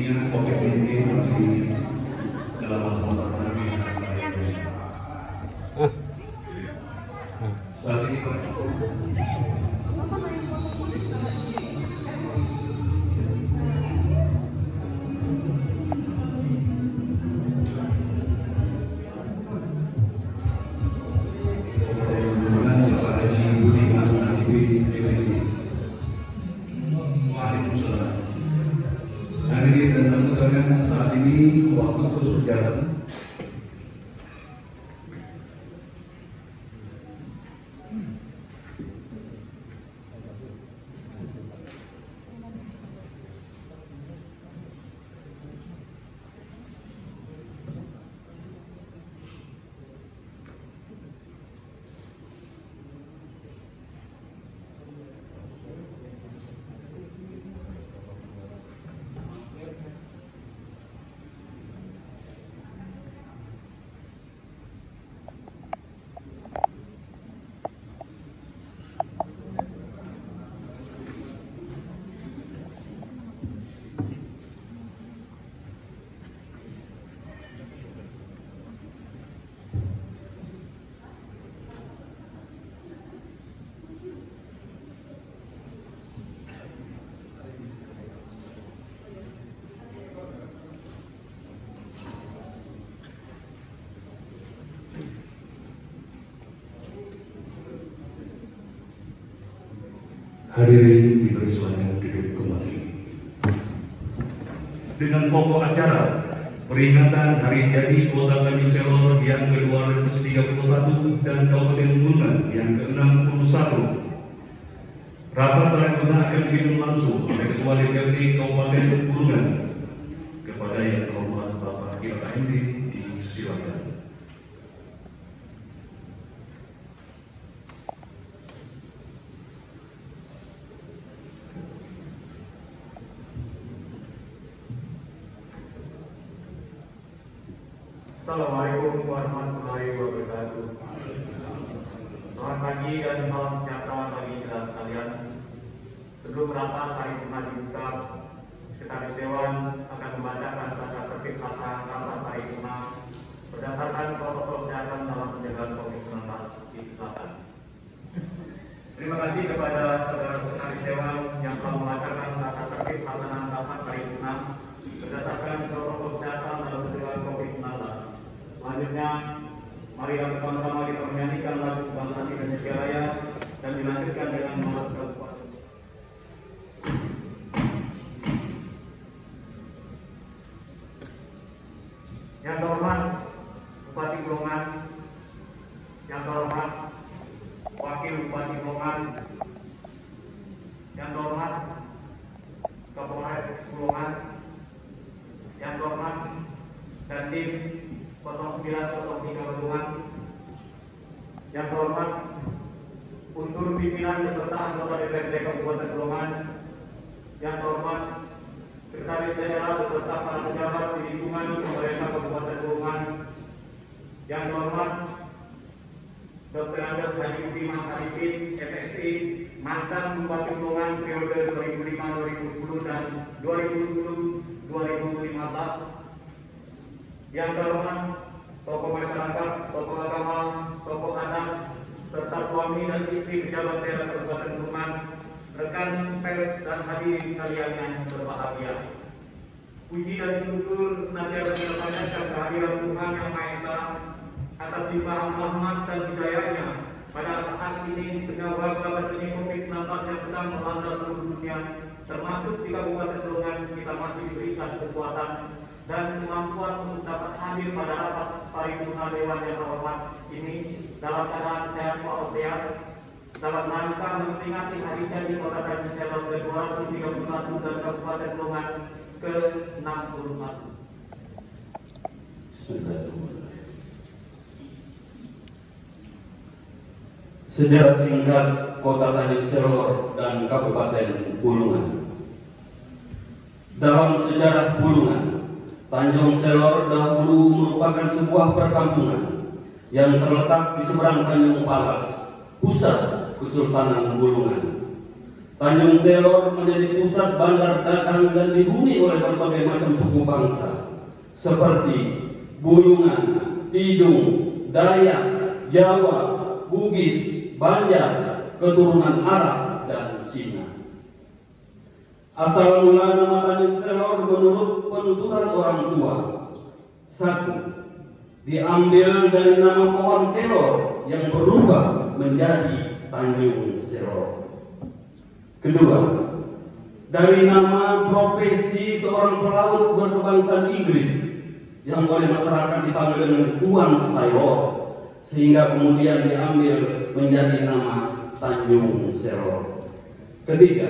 mengingat COVID-19 masih dalam masa-masa pandemi. Saat ini saat ini waktu terus berjalan. Hadirin dipersilakan duduk kembali. Dengan pokok acara peringatan Hari Jadi Kota Tanjung Selor yang ke-231 dan Kabupaten Bulungan yang ke-61, rapat paripurna akan dipimpin langsung oleh Ketua DPRD Kabupaten Bulungan. Kepada yang terhormat Bapak ILKMD, disilakan. Assalamualaikum warahmatullahi wabarakatuh. Selamat pagi dan salam sejahtera bagi kita sekalian. Sebelum rapat paripurna dibuka, Sekretaris Dewan akan membacakan tata tertib acara paripurna berdasarkan protokol kesehatan dalam pencegahan COVID-19. Silakan. Terima kasih kepada saudara Sekretaris Dewan yang telah membacakan tata tertib pelaksanaan rapat paripurna berdasarkan protokol kesehatan dalam pencegahan COVID-19. Selanjutnya, mari kita bersama-sama kita menyanyikan lagu kebangsaan Indonesia Raya dan dilanjutkan dengan mengucapkan kepada yang terhormat Bupati Bulungan, yang terhormat Wakil Bupati Bulungan, yang terhormat Kapolres Bulungan, yang terhormat Dandim 0903 Bulungan, yang terhormat unsur pimpinan beserta anggota DPRD Kabupaten Bulungan, yang terhormat Sekretaris Daerah beserta para pejabat di lingkungan pemerintah Kabupaten Bulungan, yang terhormat Dr. Andes Haji Budi Maharipin, FSI, mantan Bupati Bulungan periode 2005-2010 dan 2010-2015, yang terhormat tokoh masyarakat, tokoh agama, tokoh adat, serta suami dan istri pejabat daerah Kabupaten Bulungan, rekan pers dan hadirin sekalian yang berbahagia. Puji dan syukur senantiasa kita panjatkan kehadiran Tuhan Yang Maha Esa atas limpahan rahmat dan hidayahnya pada saat ini di tengah wabah pandemi COVID-19 yang sedang melanda seluruh dunia, termasuk di Kabupaten Bulungan. Kita masih diberikan kekuatan dan kemampuan untuk dapat hadir pada rapat paripurna Dewan yang terhormat ini dalam keadaan sehat walafiat, dalam rangka memperingati Hari Jadi Kota Tanjung Selor ke-231 dan Kabupaten Bulungan ke-61. Sejarah singkat Kota Tanjung Selor dan Kabupaten Bulungan. Dalam sejarah Bulungan, Tanjung Selor dahulu merupakan sebuah perkampungan yang terletak di seberang Tanjung Palas, pusat Kesultanan Bulungan. Tanjung Selor menjadi pusat bandar dagang dan dihuni oleh berbagai macam suku bangsa seperti Bulungan, Tidung, Dayak, Jawa, Bugis, Banjar, keturunan Arab, dan Cina. Asal mula nama Tanjung Selor menurut penuturan orang tua. 1. Diambil dari nama pohon kelor yang berubah menjadi Tanjung Selor. Kedua, dari nama profesi seorang pelaut berkebangsaan Inggris yang oleh masyarakat dipanggil dengan Tuan Sailor, sehingga kemudian diambil menjadi nama Tanjung Selor. Ketiga,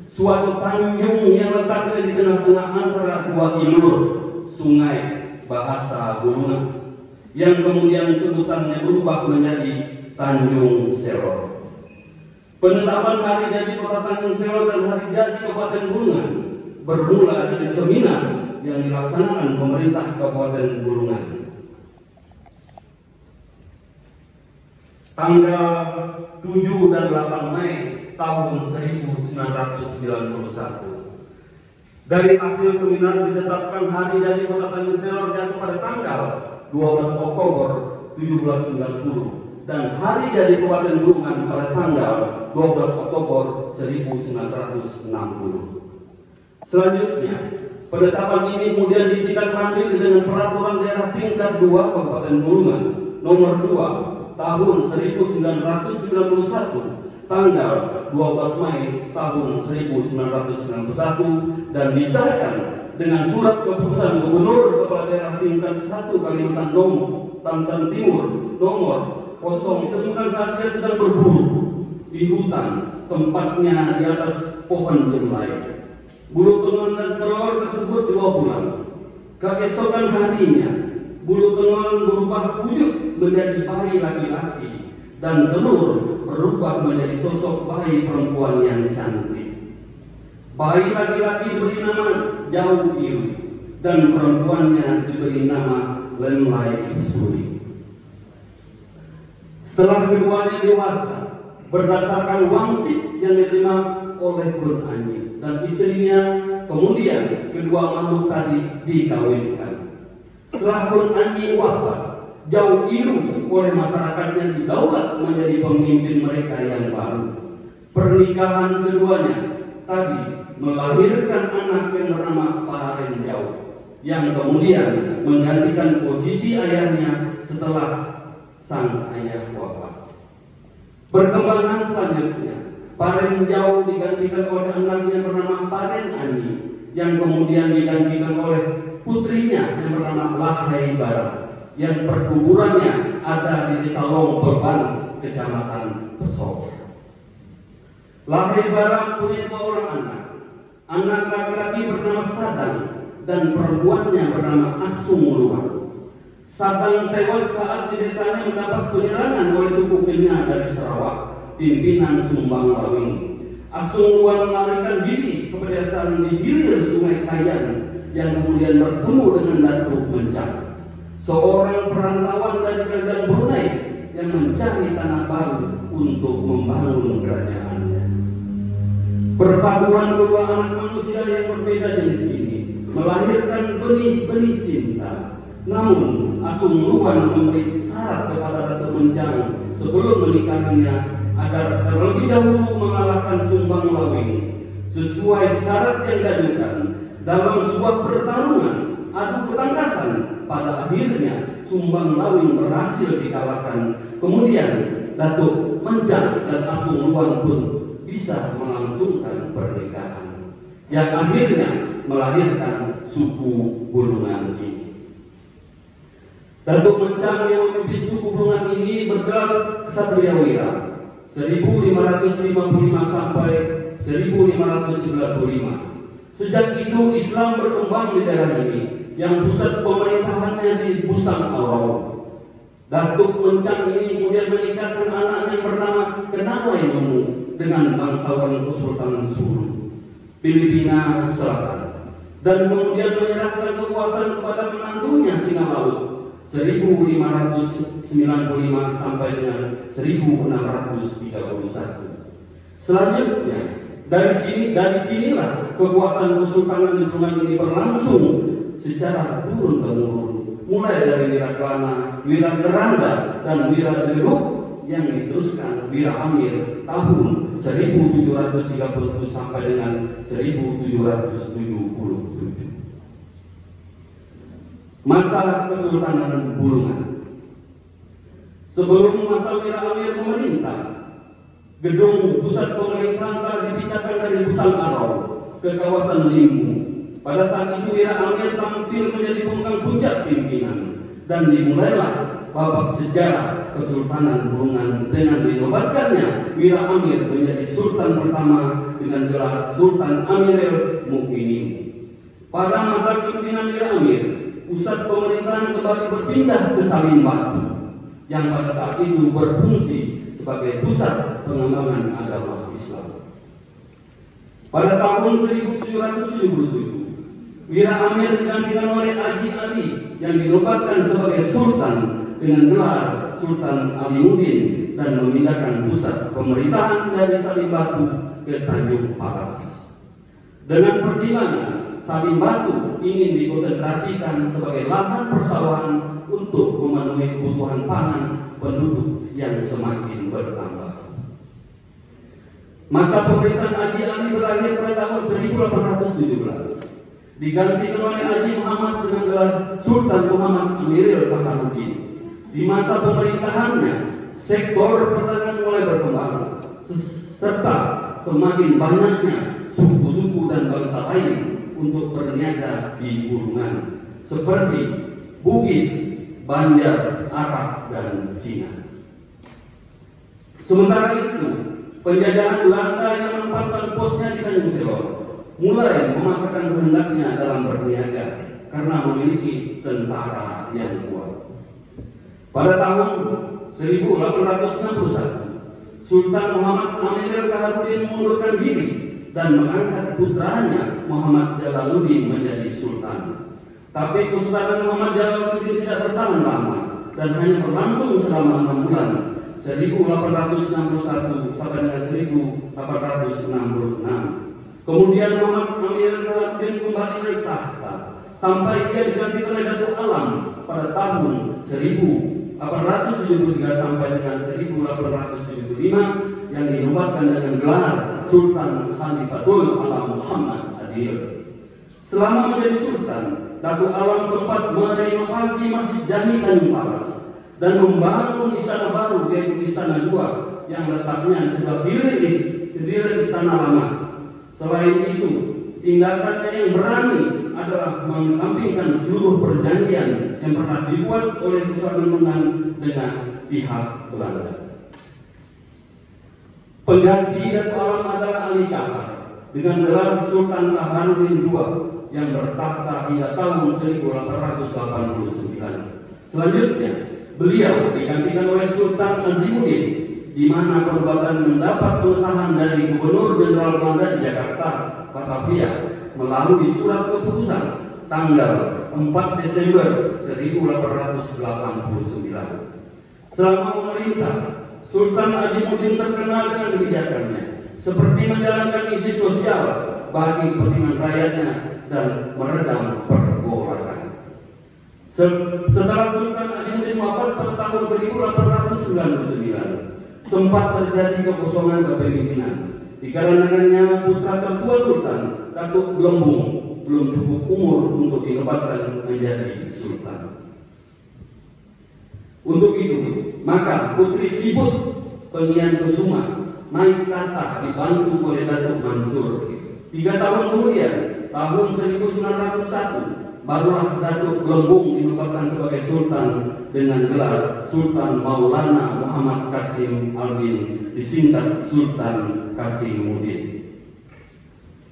suatu tanjung yang letaknya di tengah-tengah antara dua hilur sungai bahasa Bulungan, yang kemudian sebutannya berubah menjadi Tanjung Selor. Penetapan hari jadi Kota Tanjung Selor dan hari jadi Kabupaten Bulungan bermula dari seminar yang dilaksanakan pemerintah Kabupaten Bulungan. Tanggal 7 dan 8 Mei tahun 1991. Dari hasil seminar ditetapkan hari jadi Kota Tanjung Selor jatuh pada tanggal 12 Oktober 1790 dan hari jadi Kabupaten Bulungan pada tanggal 12 Oktober 1960. Selanjutnya, penetapan ini kemudian ditindaklanjuti dengan peraturan daerah tingkat 2 Kabupaten Bulungan nomor 2 tahun 1991 tanggal 12 Mei tahun 1991 dan disahkan dengan surat keputusan Gubernur Kepala Daerah tingkat 1 Kalimantan Timur nomor 0 ditemukan saat dia sedang berburu di hutan, tempatnya di atas pohon jelai. Bulu tengon dan telur tersebut dibawa pulang. Keesokan harinya, bulu tengon berubah wujud menjadi bayi laki-laki dan telur berubah menjadi sosok bayi perempuan yang cantik. Bayi laki-laki diberi nama Jauh Iru dan perempuannya diberi nama Lenlai Suri. Setelah keduanya dewasa, berdasarkan wangsit yang diterima oleh Kun Anyi dan istrinya, kemudian kedua makhluk tadi dikawinkan. Setelah Kun Anyi wafat, Jauh Iru oleh masyarakatnya didaulat menjadi pemimpin mereka yang baru. Pernikahan keduanya tadi melahirkan anak yang bernama Paren Jauh, yang kemudian menggantikan posisi ayahnya setelah sang ayah wafat. Perkembangan selanjutnya, Paren Jauh digantikan oleh anaknya bernama Paren Ani, yang kemudian digantikan oleh putrinya yang bernama Lahai Barat, yang perkuburannya ada di Desa Longpeban, Kecamatan Pesok. Lahai Barat punya 2 orang anak. Anak laki-laki bernama Sadang dan perempuannya bernama Asung Luar. Sadang tewas saat di desanya mendapat penyerangan oleh suku Penya dari Sarawak, pimpinan Sumbang Lawing. Asung Luar melarikan diri ke pedesaan di hilir Sungai Kayan yang kemudian bertemu dengan Datuk Mencang, seorang perantauan dari kerajaan Brunei yang mencari tanah baru untuk membangun kerajaannya. Perpaduan kedua anak manusia yang berbeda jenis ini melahirkan benih-benih cinta. Namun Asung Luan memberi syarat kepada Datuk Mencang sebelum menikahinya agar terlebih dahulu mengalahkan Sumbang Lawing. Sesuai syarat yang diajukan dalam sebuah pertarungan adu ketangkasan, pada akhirnya Sumbang Lawing berhasil dikalahkan. Kemudian Datuk Mencang dan Asung Luan pun bisa melangsungkan pernikahan yang akhirnya melahirkan suku Bulungan ini. Datuk Mencang yang memimpin suku Bulungan ini bergelar Ksatria Wira 1555 sampai 1595. Sejak itu Islam berkembang di daerah ini yang pusat pemerintahannya di Busang Awau. Datuk Mencang ini kemudian menikahkan anaknya yang bernama Kenawai Memu dengan bangsawan Kesultanan Sulu, Filipina Selatan, dan kemudian menyerahkan kekuasaan kepada menantunya Singa Laut 1595 sampai dengan 1631. Selanjutnya, dari sinilah kekuasaan kesultanan lingkungan ini berlangsung secara turun-temurun, mulai dari Wiraklana, Wirageranda, dan Wiraderuk yang diteruskan Wira Amir tahun 1737 sampai dengan 1777. Masa Kesultanan Bulungan. Sebelum masa Wira Amir memerintah, gedung pusat pemerintahan telah dipindahkan dari Pusat Arau ke kawasan Limbu. Pada saat itu Wira Amir tampil menjadi penggang puncak pimpinan, dan dimulailah babak sejarah Kesultanan Bulungan dengan dinobatkannya Wira Amir menjadi Sultan pertama dengan gelar Sultan Amirul Mukminin. Pada masa kepemimpinan Wira Amir, pusat pemerintahan kembali berpindah ke Salim Batu yang pada saat itu berfungsi sebagai pusat pengembangan agama Islam. Pada tahun 1777, Wira Amir digantikan oleh Haji Ali yang dinobatkan sebagai Sultan dengan gelar Sultan Alimuddin dan memindahkan pusat pemerintahan dari Salim Batu ke Tanjung Palas. Dengan pertimbangan Salim Batu ingin dikonsentrasikan sebagai lahan persawahan untuk memenuhi kebutuhan pangan penduduk yang semakin bertambah. Masa pemerintahan Haji Ali berakhir pada tahun 1817. Digantikan oleh Haji Muhammad dengan gelar Sultan Muhammad Amirul Baharudin. Di masa pemerintahannya, sektor pertanian mulai berkembang, serta semakin banyaknya suku-suku dan bangsa lain untuk berniaga di Bulungan, seperti Bugis, Banjar, Arab, dan Cina. Sementara itu, penjajahan Belanda yang menempatkan posnya di Tanjung Selor mulai memaksakan kehendaknya dalam berniaga karena memiliki tentara yang kuat. Pada tahun 1861, Sultan Muhammad Amirul Baharudin mengundurkan diri dan mengangkat putranya Muhammad Jalaluddin menjadi sultan. Tapi Kesultanan Muhammad Jalaluddin tidak bertahan lama dan hanya berlangsung selama 6 bulan, 1861 sampai dengan 1866. Kemudian Muhammad Amirul Baharudin kembali naik tahta sampai ia digantikan oleh Datuk Alam pada tahun 1873 sampai dengan 1875 yang dinobatkan dengan gelar Sultan Khalifatul Alam Muhammad Adil. Selama menjadi sultan, Datuk Alam sempat merenovasi Masjid Jami Tanjung Palas dan membangun istana baru yaitu Istana II yang letaknya sebelah hilir istana lama. Selain itu, tindakannya yang berani adalah mengesampingkan seluruh perjanjian yang pernah dibuat oleh Kesultanan dengan pihak Belanda. Pengganti Datuk Alam adalah Ali Kahar dengan gelar Sultan Baharudin II yang bertakhta hingga tahun 1889. Selanjutnya, beliau digantikan oleh Sultan Azimuddin, di mana perbuatan mendapat pengesahan dari Gubernur Jenderal Belanda di Jakarta, Batavia, melalui surat keputusan tanggal 4 Desember 1889. Selama memerintah, Sultan Azimuddin terkenal dengan kebijakannya, seperti menjalankan misi sosial bagi kepentingan rakyatnya dan meredam pergolakan. Setelah Sultan Azimuddin wafat pada tahun 1899, sempat terjadi kekosongan kepemimpinan dikarenakannya putra kedua Sultan, Datuk Gelembung, belum cukup umur untuk dinobatkan menjadi sultan. Untuk itu, maka Putri Sibut Pengian Kusuma naik tahta dibantu oleh Datuk Mansur. 3 tahun kemudian, tahun 1901, barulah Datuk Gelembung dinobatkan sebagai sultan dengan gelar Sultan Maulana Muhammad Qasim Albin, disingkat Sultan Qasimuddin.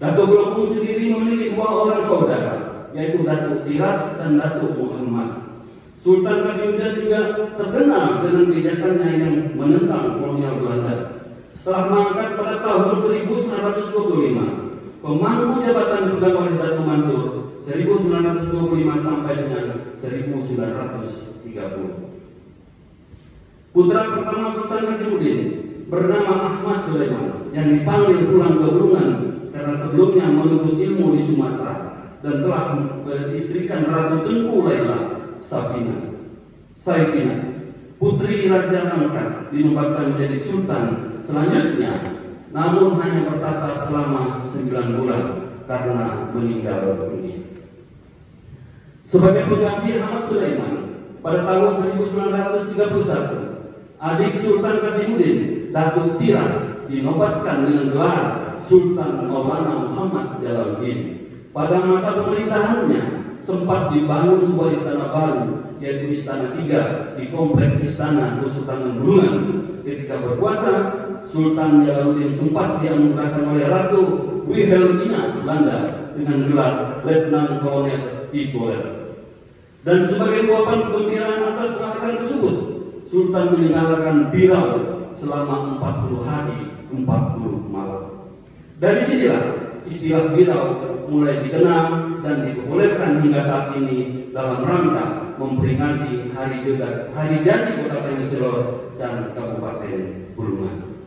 Datuk Gelembung sendiri memiliki 2 orang saudara, yaitu Datuk Tiras dan Datuk Muhammad. Sultan Qasimuddin juga terkenal dengan kebijakannya yang menentang kolonial Belanda. Setelah mangkat pada tahun 1925, pemangku jabatan dipegang oleh Datuk Mansur 1925 sampai dengan 1930. Putra pertama Sultan Qasimuddin, bernama Ahmad Sulaiman yang dipanggil pulang ke Bulungan karena sebelumnya menuntut ilmu di Sumatera dan telah beristrikan Ratu Tengku Laila Saifina, putri Raja Langkat, dinobatkan menjadi sultan selanjutnya, namun hanya bertata selama 9 bulan karena meninggal dunia. Sebagai pengganti Ahmad Sulaiman, pada tahun 1931, adik Sultan Kasimuddin, Datuk Tiras, dinobatkan dengan gelar Sultan Maulana Muhammad Jalaluddin. Pada masa pemerintahannya, sempat dibangun sebuah istana baru, yaitu Istana 3 di kompleks Istana Kesultanan Bulungan. Ketika berkuasa, Sultan Jalaluddin sempat dianugerahkan oleh Ratu Wilhelmina Belanda dengan gelar Letnan Kolonel Tituler. Dan sebagai ungkapan kegembiraan atas penghargaan tersebut, Sultan meninggalkan Birau selama 40 hari 40 malam. Dari sinilah istilah Birau mulai dikenal dan dipopulerkan hingga saat ini dalam rangka memperingati hari jadi Kota Tanjung Selor dan Kabupaten Bulungan.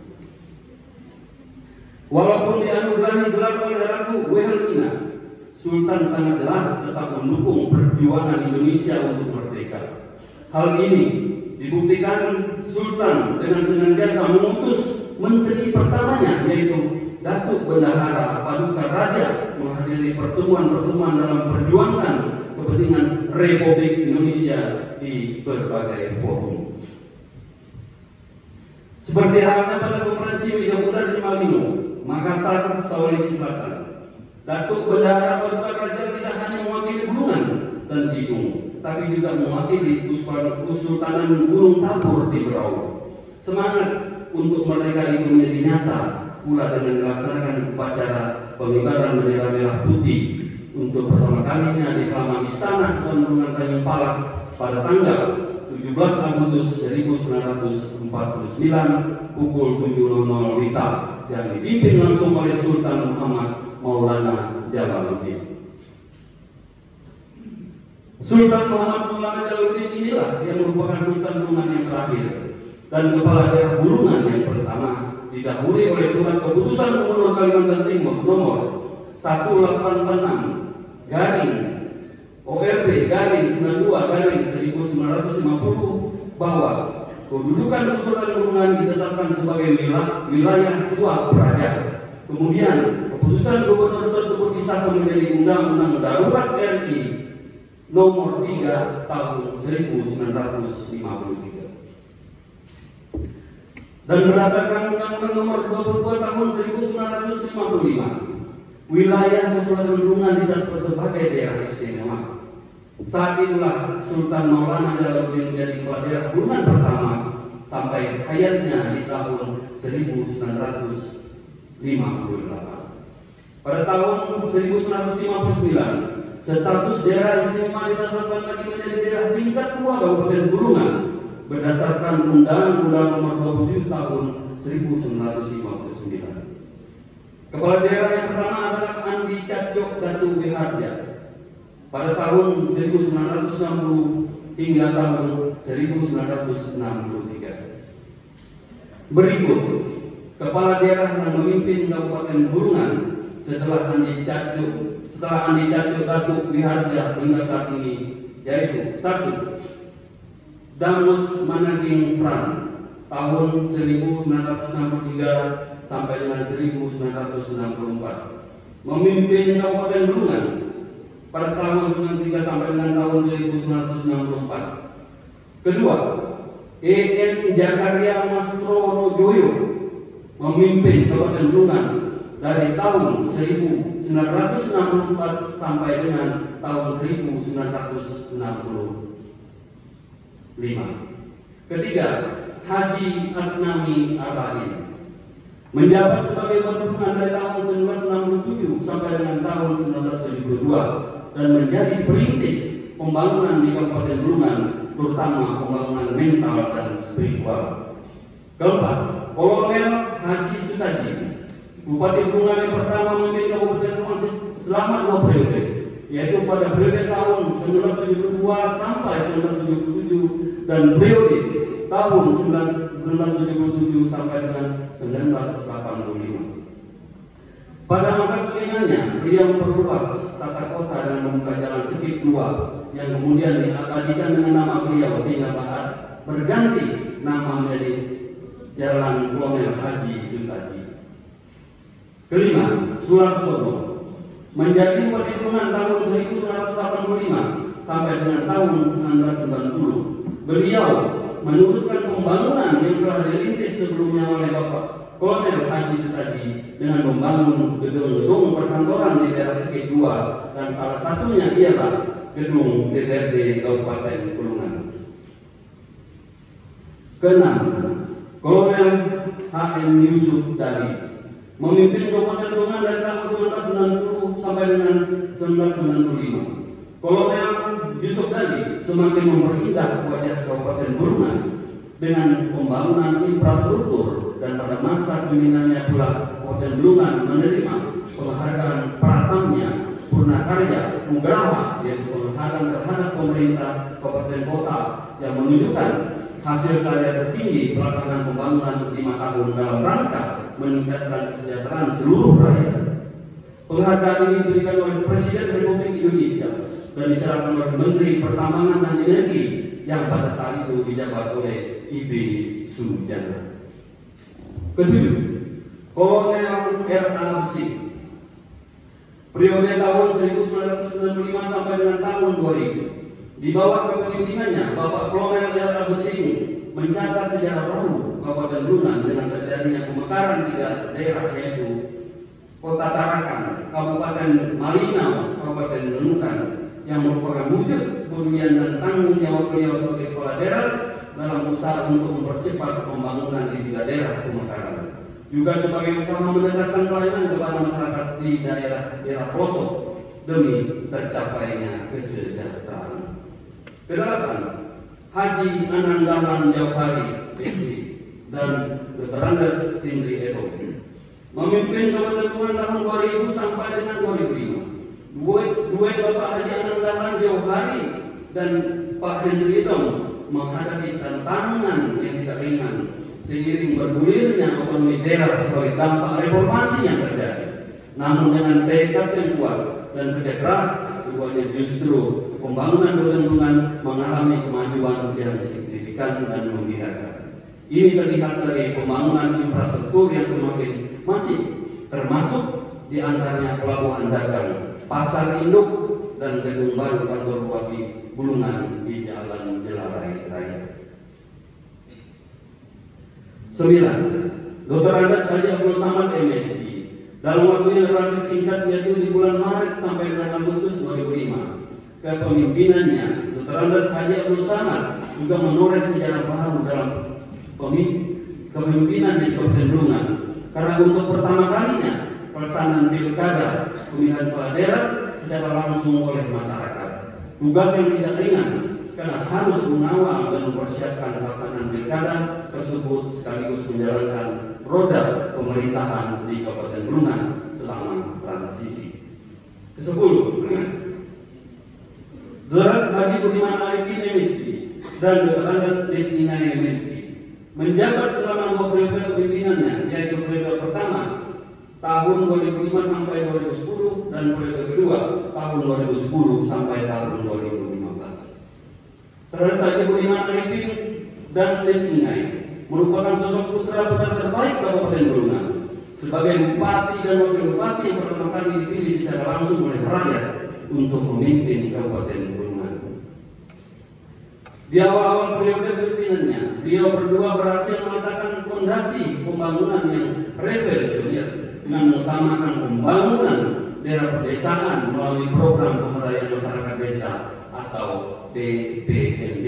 Walaupun dianugerahi gelar oleh Ratu Wilhelmina, Sultan sangat jelas tetap mendukung perjuangan Indonesia untuk merdeka. Hal ini dibuktikan Sultan dengan senantiasa mengutus menteri pertamanya, yaitu Datuk Bendahara Paduka Raja, menghadiri pertemuan-pertemuan dalam perjuangan kepentingan Republik Indonesia di berbagai forum. Seperti halnya pada konferensi Meja Muda di Malino, Makassar, Sulawesi Selatan, Datuk Bendahara Paduka Raja tidak hanya mewakili Bulungan dan Tidung, tapi juga mewakili Kesultanan Gunung Tawur di Berau. Semangat untuk merdeka itu menjadi nyata pula dengan dilaksanakan upacara pengibaran bendera merah putih untuk pertama kalinya di halaman Istana Kesultanan Tanjung Palas pada tanggal 17 Agustus 1949 pukul 7.00 WITA yang dipimpin langsung oleh Sultan Muhammad Maulana Jalaluddin. Sultan Muhammad Maulana Jalaluddin inilah yang merupakan Sultan Bulungan yang terakhir dan kepala daerah Bulungan yang pertama, didahului oleh surat keputusan Gubernur Kalimantan Timur nomor 186 garing ORP garing 92 garing 1950 bahwa kedudukan Kesultanan Bulungan ditetapkan sebagai wilayah swapradja. Kemudian keputusan gubernur tersebut disahkan menjadi Undang-Undang Darurat RI nomor 3 tahun 1953. Dan berdasarkan Undang-Undang nomor 22 tahun 1955, wilayah Kesultanan Bulungan ditetapkan sebagai daerah istimewa. Saat itulah Sultan Maulana Jalaluddin menjadi kepala daerah Bulungan pertama sampai hayatnya di tahun 1958. Pada tahun 1959, status daerah istimewa ditetapkan lagi menjadi daerah tingkat 2 Kabupaten Bulungan berdasarkan Undang-Undang Nomor 27 Tahun 1959. Kepala daerah yang pertama adalah Andi Cacok Datu Wihardja pada tahun 1960 hingga tahun 1963. Berikut kepala daerah yang memimpin Kabupaten Bulungan setelah Andi Cacok Datu Wihardja hingga saat ini, yaitu 1. Damus Managing Fran tahun 1963 sampai dengan 1964, memimpin Kabupaten Bulungan pada tahun 1993 sampai dengan tahun 1964. Kedua, E.N. Jakaria Mastrono Joyo memimpin Kabupaten Bulungan dari tahun 1964 sampai dengan tahun 1965. Ketiga, Haji Asnami Arba'in menjabat sebagai Gubernur dari tahun 1967 sampai dengan tahun 1972 dan menjadi perintis pembangunan di Kabupaten Bulungan, terutama pembangunan mental dan spiritual. Keempat, Kolonel Haji Sutaji, Bupati Bulungan yang pertama memimpin Kabupaten Bulungan selama 2 periode, yaitu pada periode tahun 1972 sampai 1977 dan periode tahun 1977 sampai dengan 1985. Pada masa kepemimpinannya, beliau memperluas tata kota dan membuka jalan Sekip 2 yang kemudian diabadikan dengan nama beliau sehingga berganti nama menjadi Jalan Kolonel Haji Sutadi. Kelima, Sularsono menjadi perhitungan tahun 1985 sampai dengan tahun 1990. Beliau meneruskan pembangunan yang telah dirintis sebelumnya oleh Bapak Kolonel Haji Sutadi dengan membangun gedung-gedung perkantoran di daerah Sekip 2 dan salah satunya ialah gedung DPRD Kabupaten Bulungan. Keenam, Kolonel H.M. Yusuf Dali memimpin Kabupaten Bulungan dari tahun 1990 sampai dengan 1995. Kolonel Yusuf Dali semakin memperindah wajah Kabupaten Bulungan dengan pembangunan infrastruktur, dan pada masa kepemimpinannya pula Kabupaten Bulungan menerima penghargaan Prasamnya Purnakarya Nugraha, yaitu penghargaan terhadap pemerintah Kabupaten Kota yang menunjukkan hasil karya tertinggi pelaksanaan pembangunan 5 tahun dalam rangka meningkatkan kesejahteraan seluruh rakyat. Penghargaan ini diberikan oleh Presiden Republik Indonesia dan diserahkan oleh Menteri Pertambangan dan Energi yang pada saat itu dijabat oleh I.B. Sujana. Ketujuh, Kolonel R.A. Besi. Periode tahun 1995 sampai dengan tahun 2000. Di bawah kepemimpinannya, Bapak Kolonel R.A. Besi mencatat sejarah baru Kabupaten Bulungan dengan terjadinya pemekaran 3 daerah, yaitu Kota Tarakan, Kabupaten Malinau, Kabupaten Nunukan, yang merupakan wujud kepedulian dan tanggung jawab beliau sebagai kepala daerah dalam usaha untuk mempercepat pembangunan di 3 daerah pemekaran, juga sebagai usaha mendekatkan pelayanan kepada masyarakat di daerah pelosok demi tercapainya kesejahteraan. Kedelapan, Haji Anandaman Jauhari PhD dan Dr. Andes Tindri Edo memimpin Kabupaten Bulungan tahun 2000 sampai dengan 2005. Duet Bapak Haji Anandaman Jauhari dan Pak Hendri Edom menghadapi tantangan yang tidak ringan seiring bergulirnya otonomi daerah sebagai dampak reformasi yang terjadi. Namun dengan tekad yang kuat dan kerja keras, keduanya justru pembangunan Bulungan mengalami kemajuan yang signifikan dan membanggakan. Ini terlihat dari pembangunan infrastruktur yang semakin masif, termasuk di antaranya pelabuhan dagang, pasar induk, dan gedung baru kantor bupati Bulungan di Jalan Jelarai Raya. 9. Dr. Andes Haji Abdul Samad MSc. Dalam waktu yang relatif singkat, yaitu di bulan Maret sampai dengan Agustus 2005, kepemimpinannya Dr. Andes Haji Abdul Samad juga menoreh sejarah baru dalam kepemimpinan di Kabupaten Bulungan, karena untuk pertama kalinya pelaksanaan pilkada pemilihan kepala daerah secara langsung oleh masyarakat. Tugas yang tidak ringan karena harus mengawal dan mempersiapkan pelaksanaan pilkada tersebut sekaligus menjalankan roda pemerintahan di Kabupaten Bulungan selama transisi. Ke-10, Dr. Haji Budiman Arifin MSc dan Dr. Andes Destinai MSc menjabat selama 2 periode kepemimpinannya, yaitu periode pertama tahun 2005 sampai 2010 dan periode kedua tahun 2010 sampai tahun 2015. Dr. Haji Budiman Arifin dan Destinai merupakan sosok putra-putra terbaik Kabupaten Bulungan sebagai bupati dan wakil bupati yang pertama kali dipilih secara langsung oleh rakyat untuk memimpin Kabupaten Bulungan. Di awal-awal periode kepemimpinannya, beliau berdua berhasil meletakkan fondasi pembangunan yang revolusioner dengan mengutamakan pembangunan daerah pedesaan melalui program pemberdayaan masyarakat desa atau PPMD,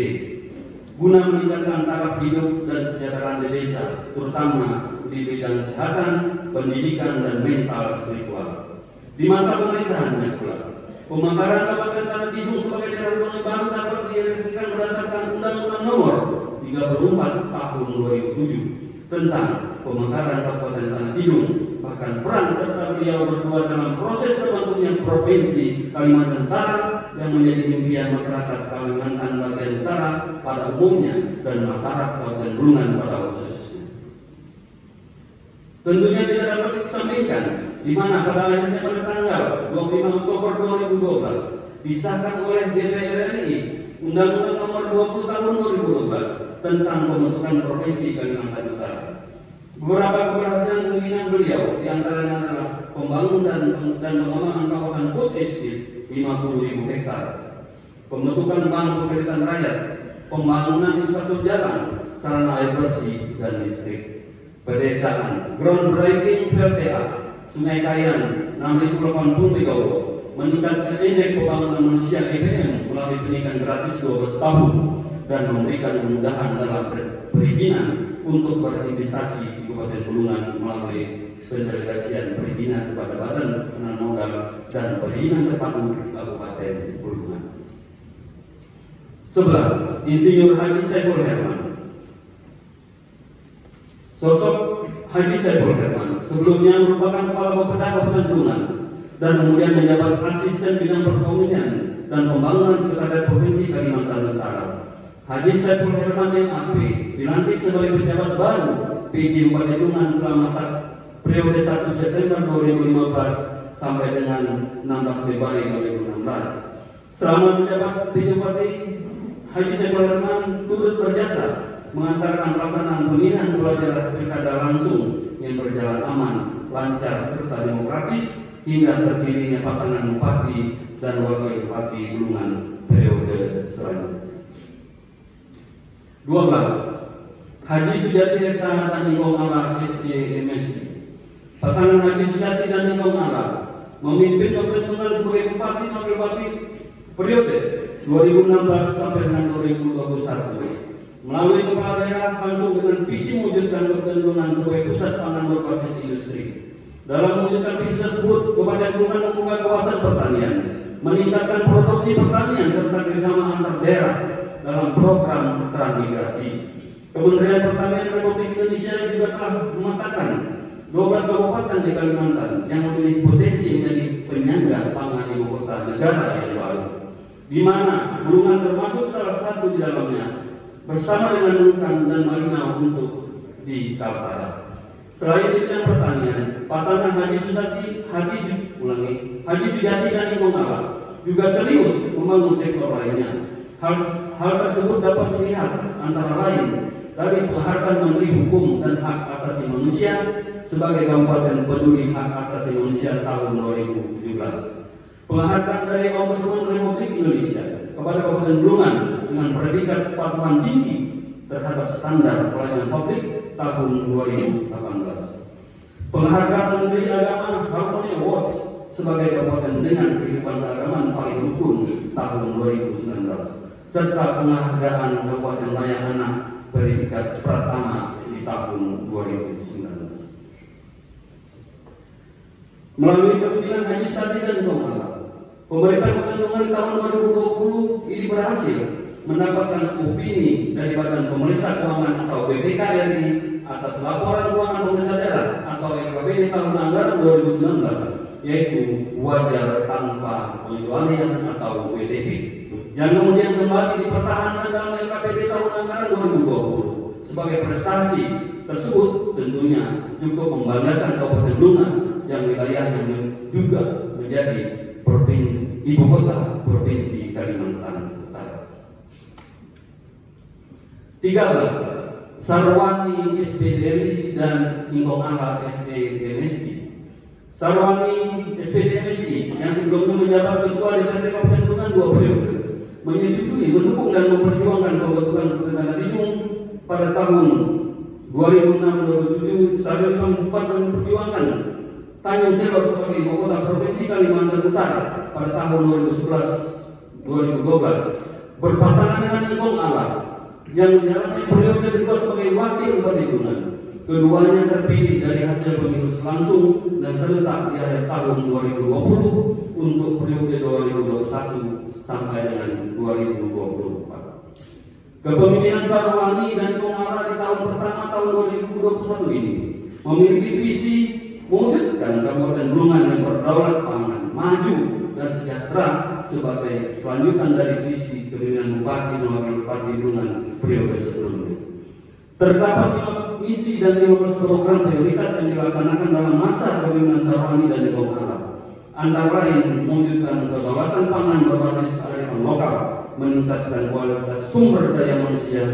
guna meningkatkan taraf hidup dan kesejahteraan di desa, terutama di bidang kesehatan, pendidikan, dan mental spiritual. Di masa pemerintahannya pula, pemekaran Kabupaten Tanah Tidung sebagai daerah otonomi baru dapat direalisasikan berdasarkan Undang-Undang Nomor 34 Tahun 2007 tentang pemekaran Kabupaten Tanah Tidung. akan peran serta beliau berdua dalam proses terbentuknya Provinsi Kalimantan Utara yang menjadi impian masyarakat Kalimantan bagian utara pada umumnya dan masyarakat Kabupaten Bulungan pada khususnya. Tentunya tidak dapat dikesampingkan di mana pada akhirnya pada tanggal 25 Oktober 2012 disahkan oleh DPR RI Undang-Undang Nomor 20 Tahun 2012 tentang pembentukan Provinsi Kalimantan Utara. Beberapa keberhasilan pimpinan beliau diantaranya adalah pembangunan dan pengembangan kawasan food estate 50.000 hektar, pembentukan bank pemerintahan rakyat, pembangunan infrastruktur jalan, sarana air bersih dan listrik, pedesaan, groundbreaking VLTA, Sungai Kayan 6.080 MW, meningkatkan indeks pembangunan manusia EPM melalui pendidikan gratis 12 tahun dan memberikan kemudahan dalam perizinan untuk berinvestasi di Kabupaten Bulungan melalui pendelegasian perizinan kepada Badan Penanaman Modal dan perizinan terpadu Kabupaten Bulungan. 11. Insinyur Haji Saiful Herman. Sosok Haji Saiful Herman sebelumnya merupakan Kepala Bapeda Kabupaten Bulungan dan kemudian menjabat Asisten Bidang Perekonomian dan Pembangunan Sekretariat Provinsi Kalimantan Utara. Haji Saiful Herman MAP dilantik sebagai pejabat baru PJ Bupati Bulungan selama periode 1 September 2015 sampai dengan 16 Februari 2016. Selama menjabat PJ Bupati, Haji Saiful Herman turut berjasa mengantarkan pelaksanaan pemilihan kepala daerah pilkada langsung yang berjalan aman, lancar serta demokratis hingga terpilihnya pasangan bupati dan wakil bupati Bulungan periode selanjutnya. 12. Haji Sujati Esa dan Ingkong Ala SDMSD. Pasangan Haji Sujati dan Ingkong Ala memimpin Kabupaten Bulungan sebagai bupati dan wakil bupati periode 2016 sampai dengan 2021. Melalui kepala daerah langsung dengan visi mewujudkan Kabupaten Bulungan sebagai pusat pangan berbasis industri. Dalam mewujudkan visi tersebut, Kabupaten Bulungan membuka kawasan pertanian, meningkatkan produksi pertanian serta kerjasama antar daerah dalam program transmigrasi. Kementerian Pertanian Republik Indonesia juga telah memetakan 12 kabupaten di Kalimantan yang memiliki potensi menjadi penyangga pangan ibu kota negara yang baru, di mana Bulungan termasuk salah satu di dalamnya, bersama dengan Nunukan dan Malinau untuk di Kaltara. Selain di bidang pertanian, pasangan Haji Sujati dan Ingkong Ala juga serius membangun sektor lainnya. Hal tersebut dapat dilihat antara lain dari penghargaan Menteri Hukum dan Hak Asasi Manusia sebagai Kabupaten Peduli Hak Asasi Manusia tahun 2017, penghargaan dari Ombudsman Republik Indonesia kepada Kabupaten Bulungan dengan predikat kepatuhan tinggi terhadap standar pelayanan publik tahun 2018, penghargaan Menteri Agama Harmony Awards sebagai kabupaten dengan kehidupan keagamaan paling rukun tahun 2019, serta penghargaan Kabupaten Layak Anak predikat pertama di tahun 2019. Melalui kepemimpinan Haji Sujati dan Ingkong Ala, pemerintah Kabupaten Bulungan tahun 2020 ini berhasil mendapatkan opini dari Badan Pemeriksa Keuangan atau BPK RI atas laporan keuangan pemerintah daerah atau LKPD tahun anggaran 2019, yaitu wajar tanpa pengecualian atau WTP, yang kemudian kembali dipertahankan dalam LKPD tahun anggaran 2020. Sebagai prestasi tersebut tentunya cukup membanggakan Kabupaten Bulungan yang wilayahnya juga menjadi provinsi ibu kota Provinsi Kalimantan Utara. 13. Sarwani SPDMSI dan Ingkong Ala SDMSI. Sarwani SPDMSI yang sebelumnya menjabat Ketua DPRD Kabupaten Bulungan 2 periode menyetujui, mendukung dan memperjuangkan pembentukan Kementerian Tanjung pada tahun 2006-2007. Saya sempat memperjuangkan Tanjung Selor sebagai ibu kota Provinsi Kalimantan Utara pada tahun 2011-2012 berpasangan dengan Ingkong Ala yang menjalani periode kedua sebagai wakil bupati Bulungan. Keduanya terpilih dari hasil pemilu langsung dan serentak di akhir tahun 2020 untuk periode 2021 sampai dengan 2024. Kepemimpinan Sarwani dan Ingkong Ala di tahun pertama tahun 2021 ini memiliki visi mewujudkan Kabupaten Bulungan yang berdaulat pangan, maju dan sejahtera sebagai kelanjutan dari visi kepemimpinan Bupati dan Wakil Bupati Bulungan periode sebelumnya. Terdapat 5 misi dan 15 program prioritas yang dilaksanakan dalam masa kepemimpinan Sarwani dan Negom Alam. Antara lain mewujudkan kedaulatan pangan berbasis kearifan lokal, meningkatkan kualitas sumber daya manusia,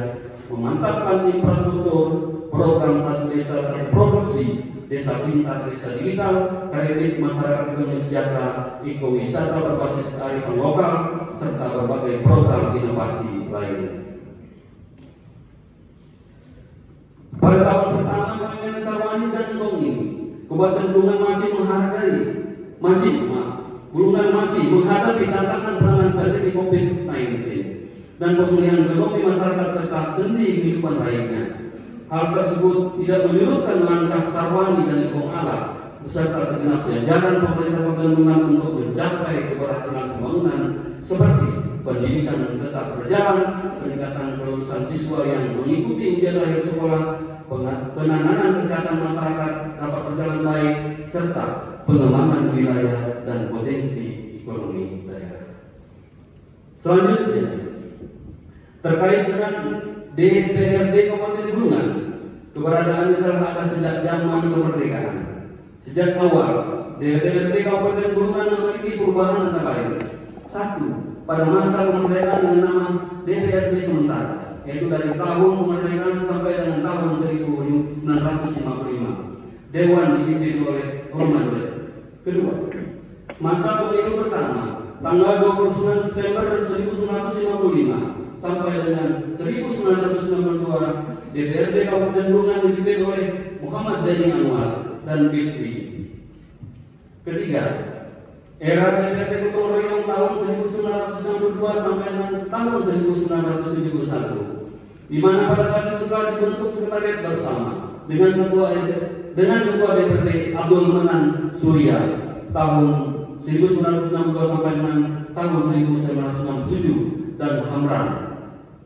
memantapkan infrastruktur, program satu desa satu produksi, desa pintar, desa digital, kredit masyarakat ekonomi sejahtera, ekowisata berbasis kearifan lokal, serta berbagai program inovasi lainnya. Pada tahun pertama kepemimpinan Sarwani dan Negom ini, Kabupaten Bulungan masih menghadapi tantangan penanganan pandemi COVID-19 dan pemulihan ekonomi masyarakat serta sendi kehidupan lainnya. Hal tersebut tidak menyurutkan langkah Sarwani dan Negom Alam beserta segenap jajaran pemerintah Kabupaten Bulungan untuk mencapai keberhasilan pembangunan seperti pendidikan tetap berjalan, peningkatan kelulusan siswa yang mengikuti ujian akhir sekolah, penanganan kesehatan masyarakat dapat berjalan baik, serta pengembangan wilayah dan potensi ekonomi daerah. Selanjutnya, terkait dengan DPRD Kabupaten Bulungan, keberadaannya telah ada sejak zaman kemerdekaan. Sejak awal, DPRD Kabupaten Bulungan memiliki perubahan antara lain. 1. Pada masa kemerdekaan dengan nama DPRD sementara, yaitu dari tahun kemerdekaan sampai dengan tahun 1955. Dewan dipimpin oleh Roman. Kedua, masa pemilu pertama, tanggal 29 September 1955 sampai dengan 1992, DPRD Kabupaten Bulungan dipimpin oleh Muhammad Zaini Anwar dan Bipri. Ketiga, era DPRD Gotong Royong tahun 1962 sampai dengan tahun 1971, di mana pada saat itu telah dibentuk sekretariat bersama dengan ketua DPRD Abdul Manan Surya tahun 1962 sampai dengan tahun 1967 dan Hamran.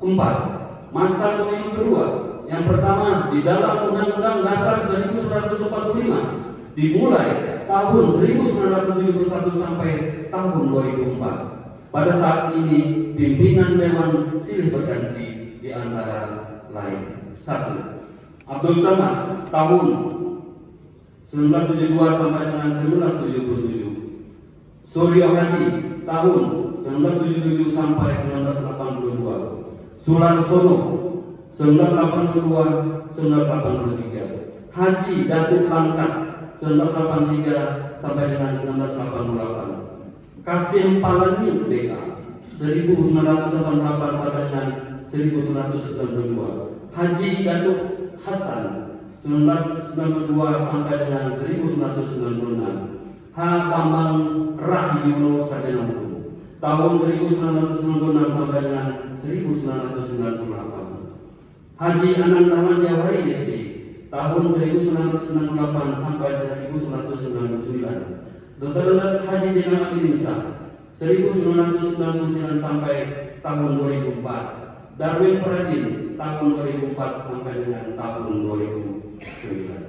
4. Masa pemilu kedua, yang pertama di dalam Undang-Undang Dasar 1945 dimulai tahun 1971 sampai tahun 2004. Pada saat ini pimpinan Dewan silih berganti di antara lain. 1. Abdul Samad tahun 1972 sampai dengan 1977. Suryo Hadi tahun 1977 sampai 1982. Sularsono 1982 1983. Haji Datuk Langkat 1983 sampai dengan 1988. Kasim Palani BA 1988 sampai dengan 1992. Haji Datuk Hasan 1992 sampai dengan 1996. H. Bambang Rahyuno Sarjana Hukum tahun 1996 sampai dengan 1998. Haji Anand Rahman Jawahari SD tahun 1998 sampai 1999. Dr. Les Haji Jenderal Abilinsa 1999 sampai tahun 2004. Darwin Pradin tahun 2004 sampai dengan tahun 2009.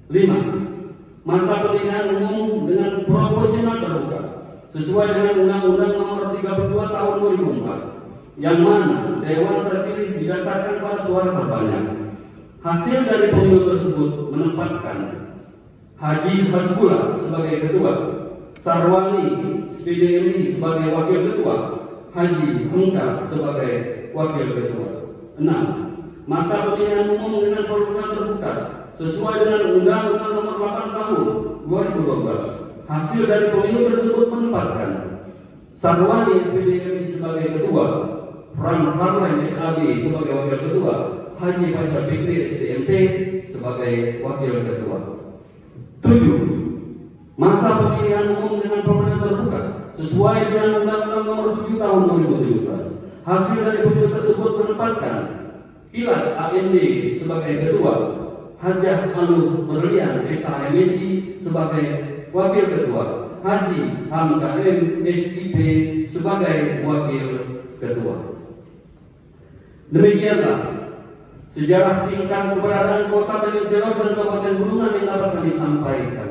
5. Masa pemilihan umum dengan proporsional terbuka sesuai dengan Undang-Undang Nomor 32 Tahun 2004, yang mana Dewan terpilih didasarkan pada suara terbanyak. Hasil dari pemilu tersebut menempatkan Haji Hasbullah sebagai ketua, Sarwani SPDMI sebagai wakil ketua, Haji Hengka sebagai wakil ketua. 6. Masa pemilihan umum dengan proporsional terbuka sesuai dengan Undang-Undang Nomor 8 Tahun 2012. Hasil dari pemilu tersebut menempatkan Sarwani SPDMI sebagai ketua, Frank Farlen SAB sebagai wakil ketua, Haji Faisal Fikri SDMT sebagai wakil ketua. 7. Masa pemilihan umum dengan proporsional terbuka sesuai dengan Undang-Undang Nomor 7 Tahun 2017. Hasil dari pemilu tersebut menempatkan Pilar AND sebagai ketua, Hajah Anu Berlian SHMSI sebagai wakil ketua, Haji HMKM SIP sebagai wakil ketua. Demikianlah Sejarah singkat keberadaan Kota Tanjung Selor dan Kabupaten Bulungan yang dapat kami sampaikan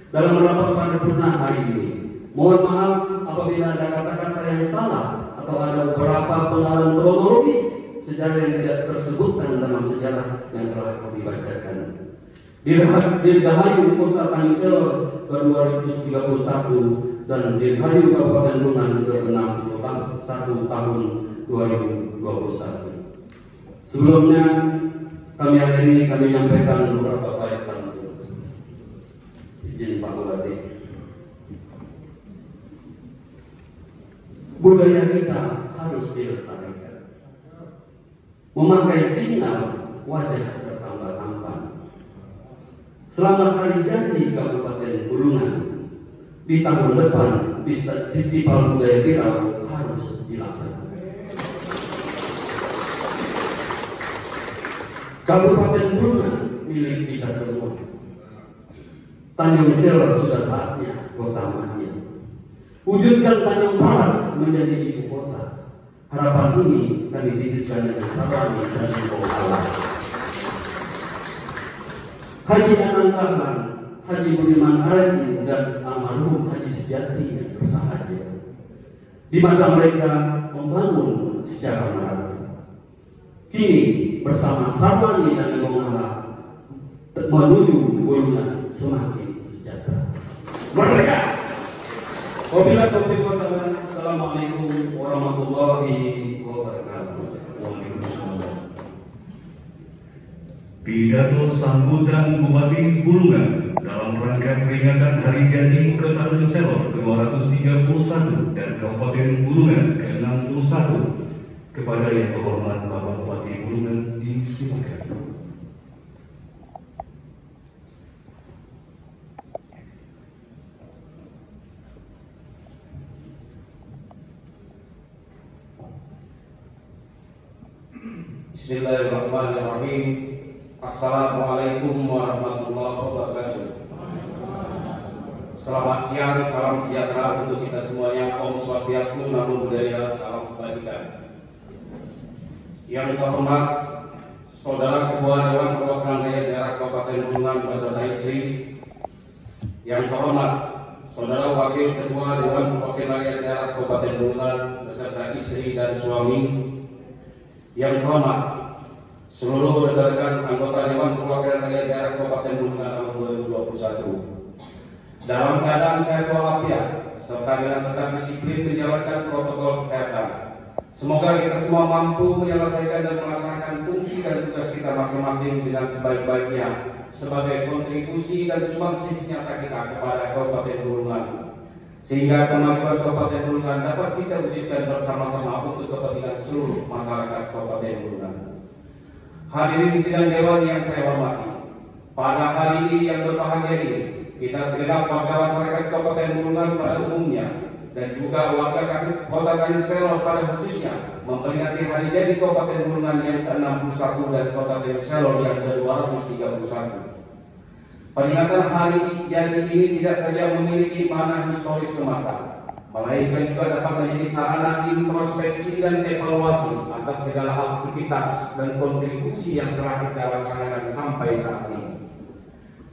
dalam rapat paripurna hari ini. Mohon maaf apabila ada kata-kata yang salah atau ada beberapa pengalaman kronologis sejarah yang tidak tersebutkan dalam sejarah yang telah kami bacakan. Dirgahayu Kota Tanjung Selor ke-231 dan Dirgahayu Kabupaten Bulungan ke-61 tahun 2021. Sebelumnya kami hari ini menyampaikan beberapa baikkan. Izin Pak Bupati. Budaya kita harus dilestarikan. Memakai sinyal wajah bertambah tampan. Selamat Hari Jadi Kabupaten Bulungan. Di tahun depan Festival Budaya Viral harus dilaksanakan. Kabupaten Bulungan milik kita semua. Tanjung Selor sudah saatnya kota mania. Wujudkan Tanjung Palas menjadi ibu kota. Harapan ini kami titipkan dengan sabar dan Allah. Haji Anang Dahlan, Haji Budiman Harani dan almarhum Haji Sejati yang bersahaja. Di masa mereka membangun secara merata. Kini bersama Sarmani dan Mengala menuju Bulungan semakin sejahtera. Merdeka! Wabillahi taufiq wal hidayah. Assalamualaikum warahmatullahi wabarakatuh. Pidato sambutan Bupati Bulungan dalam rangka peringatan Hari Jadi Kota Tanjung Selor ke-231 dan Kabupaten Bulungan ke-61 kepada yang terhormat Bapak Bupati Bulungan disilakan. Bismillahirrahmanirrahim. Assalamualaikum warahmatullahi wabarakatuh. Selamat siang, salam sejahtera untuk kita semuanya. Om Swastiastu, Namo Buddhaya, salam kebajikan. Yang terhormat Saudara Ketua Dewan Perwakilan Rakyat Daerah Kabupaten Bulungan beserta istri. Yang terhormat Saudara Wakil Ketua Dewan Perwakilan Rakyat Daerah Kabupaten Bulungan beserta istri dan suami. Yang terhormat seluruh rekan anggota Dewan Perwakilan Rakyat Daerah Kabupaten Bulungan tahun 2021. Dalam keadaan sehat walafiat serta dengan tetap disiplin menjalankan protokol kesehatan. Semoga kita semua mampu menyelesaikan dan melaksanakan fungsi dan tugas kita masing-masing dengan sebaik-baiknya sebagai kontribusi dan sumbangsih nyata kita kepada Kabupaten Bulungan, sehingga kemajuan Kabupaten Bulungan dapat kita wujudkan bersama-sama untuk kepentingan seluruh masyarakat Kabupaten Bulungan. Hadirin sidang dewan yang saya hormati, pada hari ini yang berbahagia ini, kita segenap warga masyarakat Kabupaten Bulungan pada umumnya dan juga warga Kota Tanjung Selor pada khususnya memperingati Hari Jadi Kabupaten Bulungan yang ke-61 dan Kota Tanjung Selor yang ke-231. Peringatan Hari Jadi ini tidak saja memiliki makna historis semata, melainkan juga dapat menjadi sarana introspeksi dan evaluasi atas segala aktivitas dan kontribusi yang telah kita laksanakan sampai saat ini.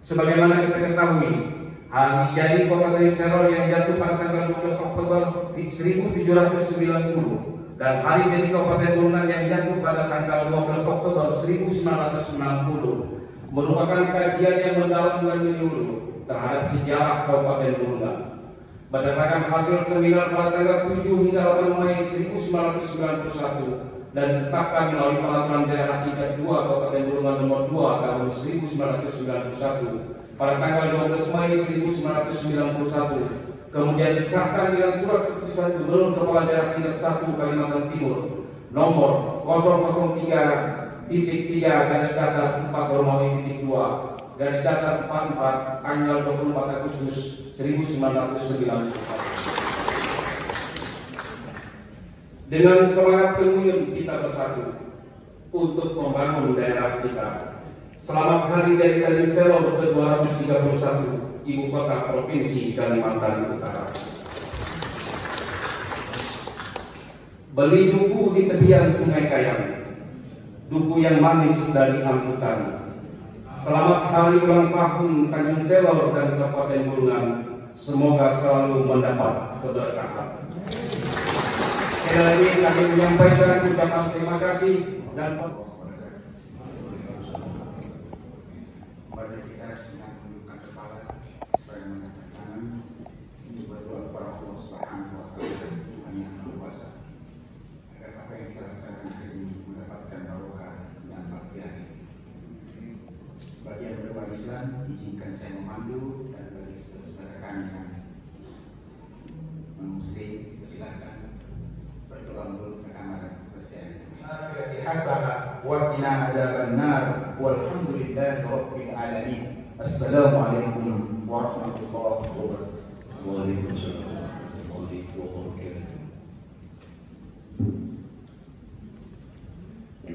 Sebagaimana kita ketahui, Hari Jadi Kota Tanjung Selor yang jatuh pada tanggal 12 Oktober 1790 dan Hari Jadi Kabupaten Bulungan yang jatuh pada tanggal 12 Oktober 1960 merupakan kajian yang mendalam dan menyeluruh terhadap sejarah Kabupaten Bulungan. Berdasarkan hasil seminar pada tanggal 7 hingga 8 Mei 1991 dan ditetapkan melalui Peraturan Daerah Tingkat 2 Kabupaten Bulungan Nomor 2 Tahun 1991 pada tanggal 12 Mei 1991, kemudian disahkan dengan surat keputusan Gubernur Kepala Daerah Tingkat 1 Kalimantan Timur nomor 003.3 garis datar 4 Romawi .2 garis datar 44 tanggal 24 Agustus 1994. Dengan semangat penyusun kita bersatu untuk membangun daerah kita. Selamat Hari Jadi Tanjung Selor ke-231, Ibu Kota Provinsi Kalimantan Utara. Beli buku di tepian Sungai Kayang, duku yang manis dari angkutan. Selamat hari ulang tahun Tanjung Selor dan Kabupaten Bulungan. Semoga selalu mendapat keberkahan. Sekali lagi kami menyampaikan ucapan terima kasih dan Mari kita sedang menundukkan kepala supaya mengangkat tangan untuk berdoa kepada Allah Subhanahu wa Ta'ala, Tuhan yang Maha Kuasa, agar apa yang kita laksanakan hari ini mendapatkan barokah dan bahagia. Bagi yang berdoa Islam, izinkan saya memandu, dan bagi saudara kami yang non-muslim, silakan berdoa untuk keamanan kepercayaan. Hasanah wa qina adzabannar walhamdulillahi rabbil alamin. Assalamualaikum warahmatullahi wabarakatuh. Waalaikumsalam warahmatullahi wabarakatuh.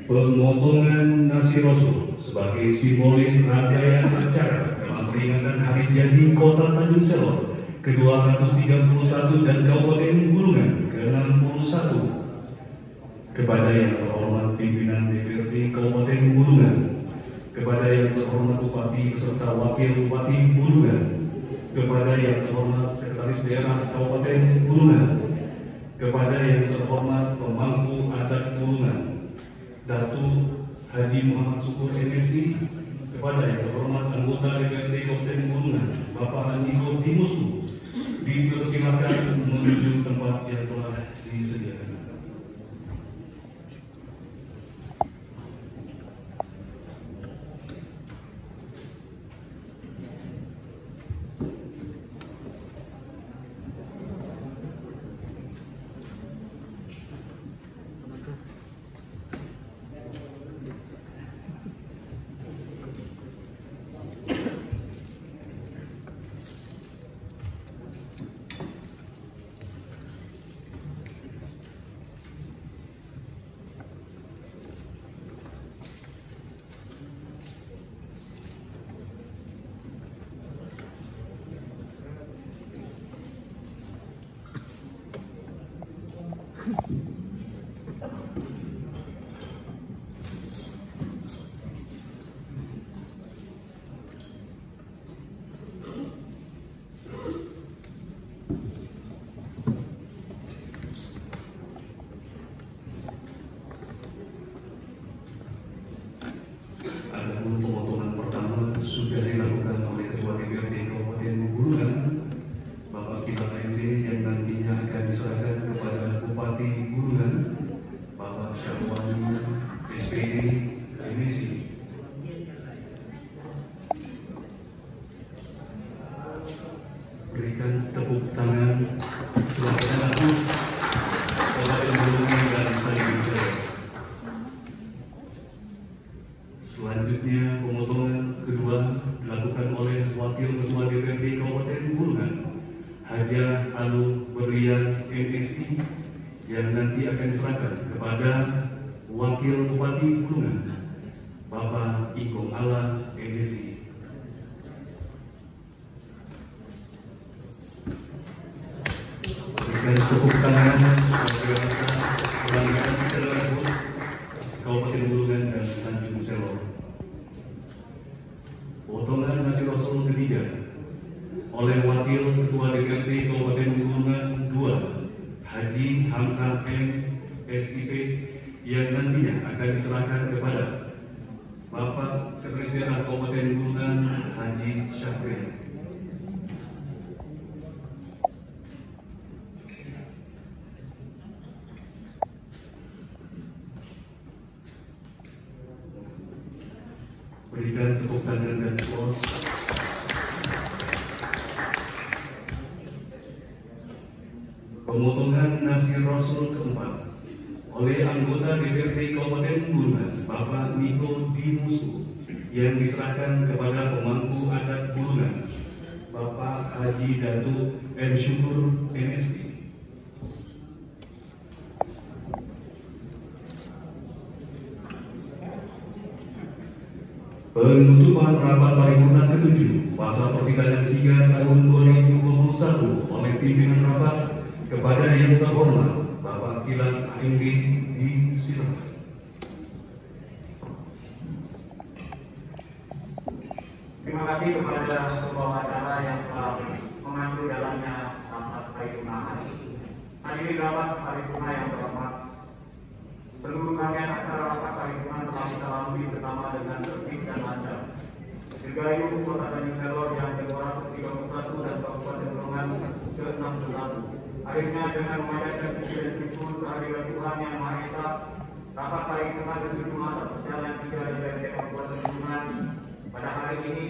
Pemotongan nasi rasul sebagai simbolis rangkaian acara dalam peringatan Hari Jadi Kota Tanjung Selor ke-231 dan Kabupaten Bulungan ke-61, kepada yang terhormat pimpinan DPRD Kabupaten Bulungan, kepada yang terhormat Bupati beserta Wakil Bupati Bulungan, kepada yang terhormat Sekretaris Daerah Kabupaten Bulungan, kepada yang terhormat pemangku adat Bulungan, Datuk Haji Muhammad Syukur MSI, kepada yang terhormat anggota DPRD Kabupaten Bulungan, Bapak Niko Dimusu, dipersilakan menuju tempat yang telah disediakan. Adapun pemotongan pertama sudah dilakukan oleh Ketua DPRD Kabupaten Bulungan, Bapak Kilat MD, yang nantinya akan diserahkan kepada Bupati Bulungan, Bapak Syarwani SPD MSI. Berikan tepuk tangan selamat Kabupaten Bulungan dan Tanjung Selor. Selanjutnya pemotongan kedua dilakukan oleh Wakil Ketua DPRD Kabupaten Bulungan, Haja Alu Berian MSI, yang nanti akan diserahkan kepada Wakil Bupati Bulungan, Bapak Iko Ala MSI. Berikan tepuk tangan sebagai pelanggan tersebut Kabupaten Bulungan dan Tanjung Selor. Potongan nasi rasul ketiga oleh Wakil Ketua DPRD Kabupaten Bulungan 2, Haji Hamzah M. SIP, yang nantinya akan diserahkan kepada Bapak Sekretaris Daerah Kabupaten Bulungan, Haji Syafri. Berikan tepuk tangan dan aplaus. Pemotongan nasi rasul keempat oleh anggota DPRD Kabupaten Bulungan, Bapak Niko Dimusu, yang diserahkan kepada pemangku adat Bulungan, Bapak Haji Datuk M. Syukur MSI. Penutupan rapat paripurna ke-7 masa persidangan 3 tahun 2021 oleh pimpinan rapat kepada yang terhormat Bapak Kilat MD disilakan. kasih kepada pembawa acara yang telah memandu jalannya rapat paripurna hari ini. Hadirin rapat paripurna yang terhormat, seluruh rangkaian acara rapat paripurna telah kita lalui bersama dengan tertib dan lancar. Dirgahayu Kota Tanjung Selor yang ke-231 dan Kabupaten Blora ke-61. Akhirnya dengan memanjatkan puji dan syukur kehadiran Tuhan Yang Maha Esa, rapat paripurna ke-7 masa perjalanan 3 DPRD Kabupaten Blora pada hari ini,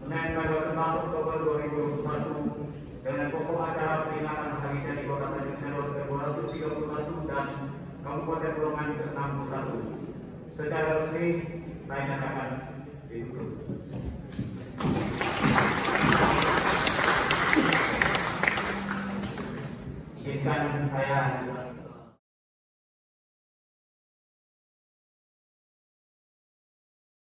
Senin tanggal 11 Oktober 2021, dengan pokok acara peringatan Hari Jadi Kota Tanjung Selor ke-231 dan Kabupaten Blora ke-61. Secara resmi, saya nyatakan